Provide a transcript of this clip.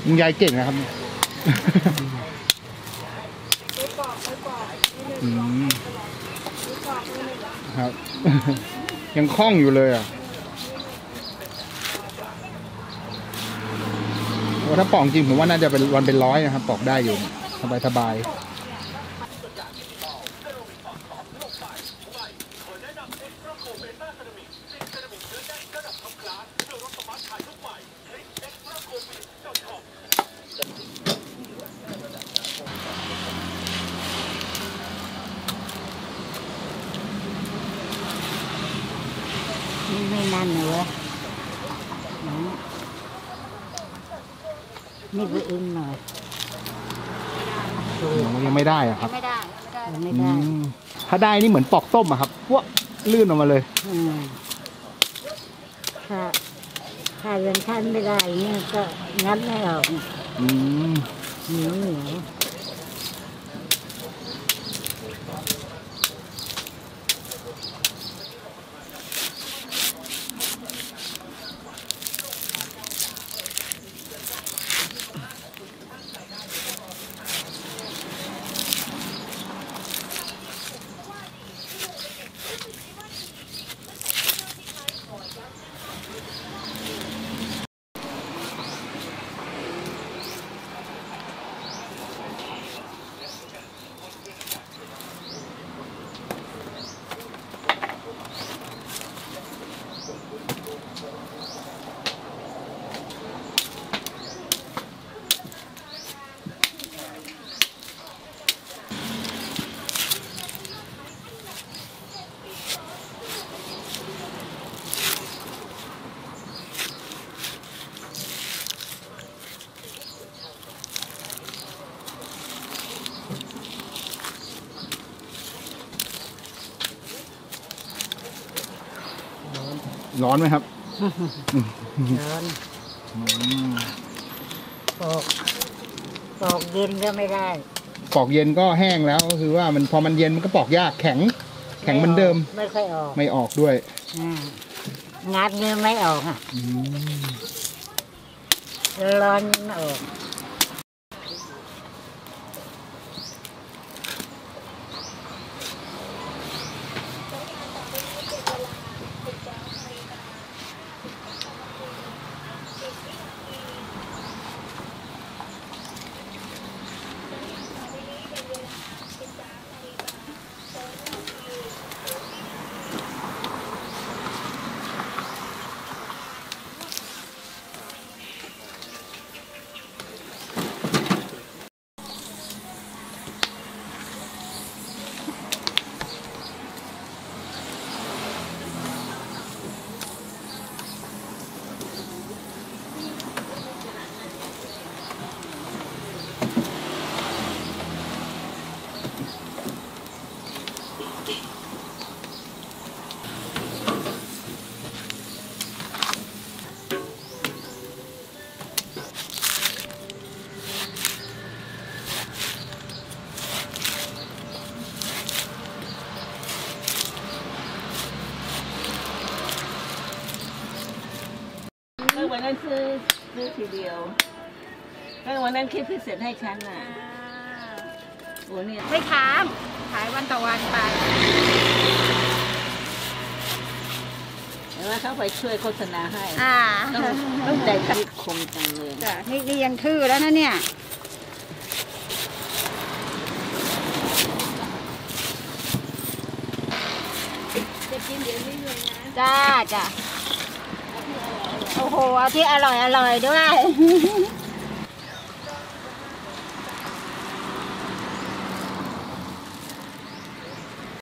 ลุงยายเก่งนะครับครับยังคล่องอยู่เลยอ่ะถ้าปอกจริงผมว่าน่าจะเป็นวันเป็นร้อยนะครับปอกได้อยู่สบายไม่นานเหรอนี่ไปอึ้งหน่อยยังไม่ได้อะครับไม่ได้ถ้าได้นี่เหมือนปอกส้มอะครับพวกลื่นออกมาเลยถ้ายังขั้นไม่ได้เนี่ยก็งัดไม่ออกเหนียวร้อนไหมครับร้อนปอกเย็นก็ไม่ได้ปอกเย็นก็แห้งแล้วก็คือว่ามันพอมันเย็นมันก็ปอกยากแข็งเหมือนเดิมไม่ค่อยออกไม่ออกด้วยงัดเนื้อไม่ออกอ่ะร้อนไม่ออกวันนั้นซื้อทีเดียวก็วันนั้นคิดพิเศษให้ฉันน่ะโอ้เนี่ยไม่ค้างขายวันต่อวันไปแล้วเขาไปช่วยโฆษณาให้ต้องใจคัดคมจังเลยนี่ยังทื่อแล้วนะเนี่ยจะกินเดี๋ยวนี้เลยนะจ้าโอ้โหเอาที่อร่อยด้วย